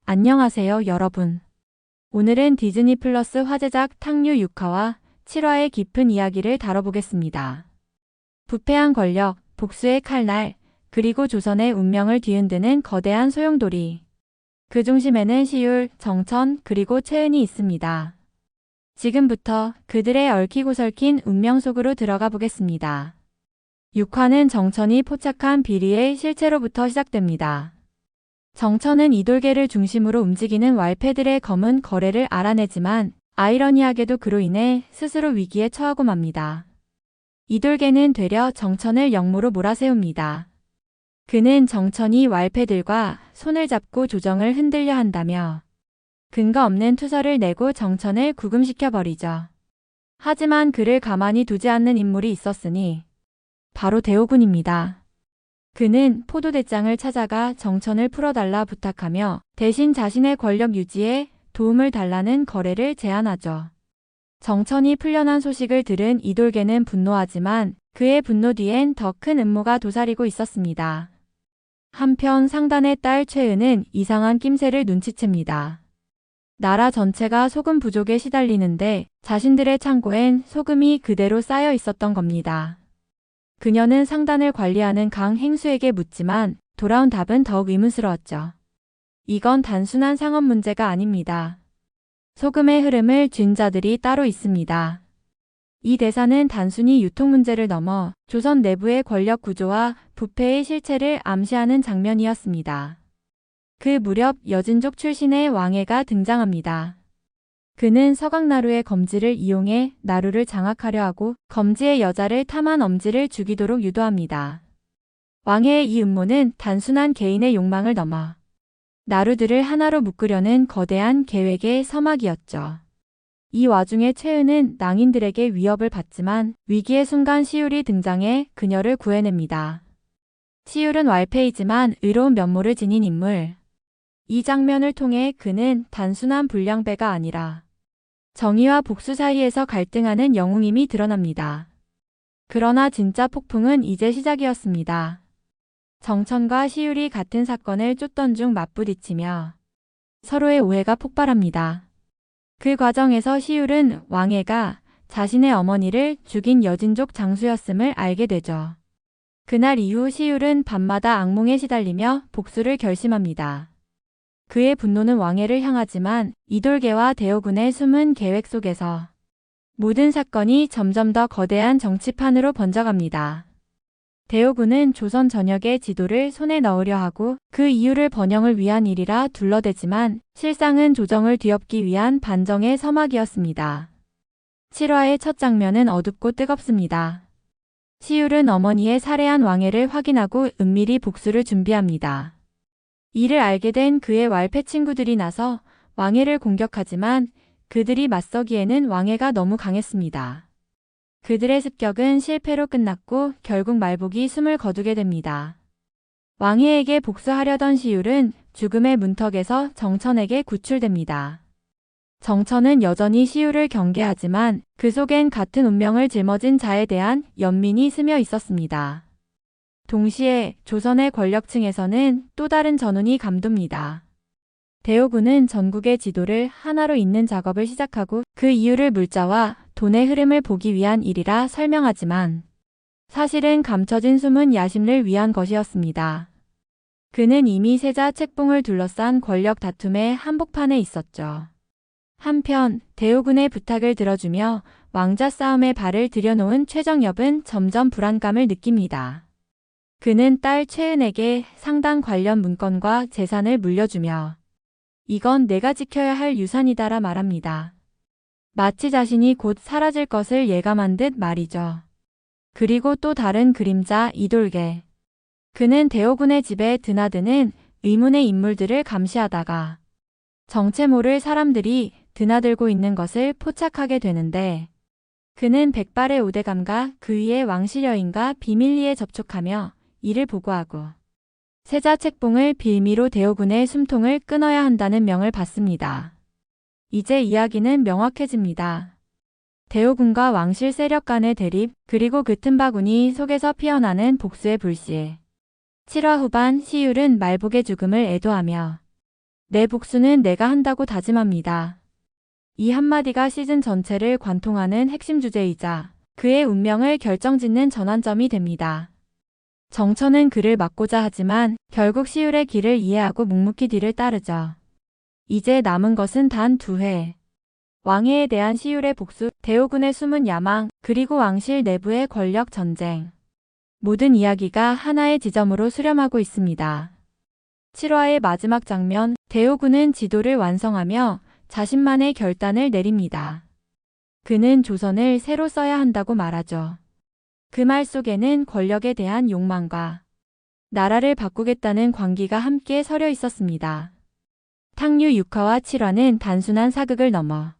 안녕하세요, 여러분. 오늘은 디즈니 플러스 화제작 탕류 6화와 7화의 깊은 이야기를 다뤄보겠습니다. 부패한 권력, 복수의 칼날, 그리고 조선의 운명을 뒤흔드는 거대한 소용돌이. 그 중심에는 시율, 정천, 그리고 채은이 있습니다. 지금부터 그들의 얽히고 설킨 운명 속으로 들어가 보겠습니다. 6화는 정천이 포착한 비리의 실체로부터 시작됩니다. 정천은 이돌계를 중심으로 움직이는 왈패들의 검은 거래를 알아내지만 아이러니하게도 그로 인해 스스로 위기에 처하고 맙니다. 이돌계는 되려 정천을 역모로 몰아세웁니다. 그는 정천이 왈패들과 손을 잡고 조정을 흔들려 한다며 근거 없는 투서를 내고 정천을 구금시켜버리죠. 하지만 그를 가만히 두지 않는 인물이 있었으니 바로 대오군입니다. 그는 포도대장을 찾아가 정천을 풀어달라 부탁하며 대신 자신의 권력 유지에 도움을 달라는 거래를 제안하죠. 정천이 풀려난 소식을 들은 이돌계는 분노하지만 그의 분노 뒤엔 더 큰 음모가 도사리고 있었습니다. 한편 상단의 딸 최은은 이상한 낌새를 눈치챕니다. 나라 전체가 소금 부족에 시달리는데 자신들의 창고엔 소금이 그대로 쌓여 있었던 겁니다. 그녀는 상단을 관리하는 강 행수에게 묻지만 돌아온 답은 더욱 의문스러웠죠. 이건 단순한 상업 문제가 아닙니다. 소금의 흐름을 쥔 자들이 따로 있습니다. 이 대사는 단순히 유통 문제를 넘어 조선 내부의 권력 구조와 부패의 실체를 암시하는 장면이었습니다. 그 무렵 여진족 출신의 왕해가 등장합니다. 그는 서강나루의 검지를 이용해 나루를 장악하려 하고 검지의 여자를 탐한 엄지를 죽이도록 유도합니다. 왕해의 이 음모는 단순한 개인의 욕망을 넘어 나루들을 하나로 묶으려는 거대한 계획의 서막이었죠. 이 와중에 최은은 낭인들에게 위협을 받지만 위기의 순간 시율이 등장해 그녀를 구해냅니다. 시율은 왈패이지만 의로운 면모를 지닌 인물. 이 장면을 통해 그는 단순한 불량배가 아니라 정의와 복수 사이에서 갈등하는 영웅임이 드러납니다. 그러나 진짜 폭풍은 이제 시작이었습니다. 정천과 시율이 같은 사건을 쫓던 중 맞부딪히며 서로의 오해가 폭발합니다. 그 과정에서 시율은 왕해가 자신의 어머니를 죽인 여진족 장수였음을 알게 되죠. 그날 이후 시율은 밤마다 악몽에 시달리며 복수를 결심합니다. 그의 분노는 왕해를 향하지만 이돌계와 대오군의 숨은 계획 속에서 모든 사건이 점점 더 거대한 정치판으로 번져갑니다. 대오군은 조선 전역의 지도를 손에 넣으려 하고 그 이유를 번영을 위한 일이라 둘러대지만 실상은 조정을 뒤엎기 위한 반정의 서막이었습니다. 7화의 첫 장면은 어둡고 뜨겁습니다. 시율은 어머니의 살해한 왕해를 확인하고 은밀히 복수를 준비합니다. 이를 알게 된 그의 왈패 친구들이 나서 왕해를 공격하지만 그들이 맞서기에는 왕해가 너무 강했습니다. 그들의 습격은 실패로 끝났고 결국 말복이 숨을 거두게 됩니다. 왕해에게 복수하려던 시율은 죽음의 문턱에서 정천에게 구출됩니다. 정천은 여전히 시율을 경계하지만 그 속엔 같은 운명을 짊어진 자에 대한 연민이 스며 있었습니다. 동시에 조선의 권력층에서는 또 다른 전운이 감돕니다. 대오군은 전국의 지도를 하나로 잇는 작업을 시작하고 그 이유를 물자와 돈의 흐름을 보기 위한 일이라 설명하지만 사실은 감춰진 숨은 야심을 위한 것이었습니다. 그는 이미 세자 책봉을 둘러싼 권력 다툼의 한복판에 있었죠. 한편 대오군의 부탁을 들어주며 왕자 싸움에 발을 들여놓은 최정엽은 점점 불안감을 느낍니다. 그는 딸 최은에게 상당 관련 문건과 재산을 물려주며 이건 내가 지켜야 할 유산이다라 말합니다. 마치 자신이 곧 사라질 것을 예감한 듯 말이죠. 그리고 또 다른 그림자 이돌계. 그는 대오군의 집에 드나드는 의문의 인물들을 감시하다가 정체 모를 사람들이 드나들고 있는 것을 포착하게 되는데 그는 백발의 오대감과 그 위의 왕실 여인과 비밀리에 접촉하며 이를 보고하고 세자 책봉을 빌미로 대오군의 숨통을 끊어야 한다는 명을 받습니다. 이제 이야기는 명확해집니다. 대오군과 왕실 세력 간의 대립 그리고 그 틈바구니 속에서 피어나는 복수의 불씨. 7화 후반 시율은 말복의 죽음을 애도하며 내 복수는 내가 한다고 다짐합니다. 이 한마디가 시즌 전체를 관통하는 핵심 주제이자 그의 운명을 결정짓는 전환점이 됩니다. 정천은 그를 막고자 하지만 결국 시울의 길을 이해하고 묵묵히 뒤를 따르죠. 이제 남은 것은 단 2회. 왕해에 대한 시울의 복수, 대오군의 숨은 야망, 그리고 왕실 내부의 권력 전쟁. 모든 이야기가 하나의 지점으로 수렴하고 있습니다. 7화의 마지막 장면, 대오군은 지도를 완성하며 자신만의 결단을 내립니다. 그는 조선을 새로 써야 한다고 말하죠. 그 말 속에는 권력에 대한 욕망과 나라를 바꾸겠다는 광기가 함께 서려 있었습니다. 탕류 6화와 7화는 단순한 사극을 넘어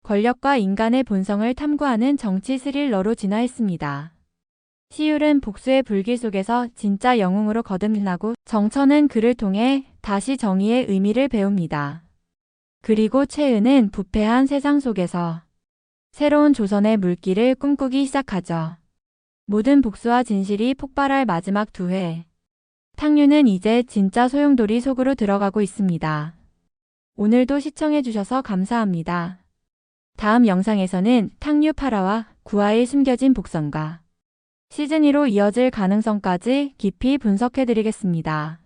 권력과 인간의 본성을 탐구하는 정치 스릴러로 진화했습니다. 시울은 복수의 불길 속에서 진짜 영웅으로 거듭나고 정천은 그를 통해 다시 정의의 의미를 배웁니다. 그리고 최은은 부패한 세상 속에서 새로운 조선의 물길을 꿈꾸기 시작하죠. 모든 복수와 진실이 폭발할 마지막 2회. 탕류는 이제 진짜 소용돌이 속으로 들어가고 있습니다. 오늘도 시청해주셔서 감사합니다. 다음 영상에서는 탕류 8화와 9화의 숨겨진 복선과 시즌2로 이어질 가능성까지 깊이 분석해드리겠습니다.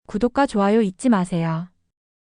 구독과 좋아요 잊지 마세요.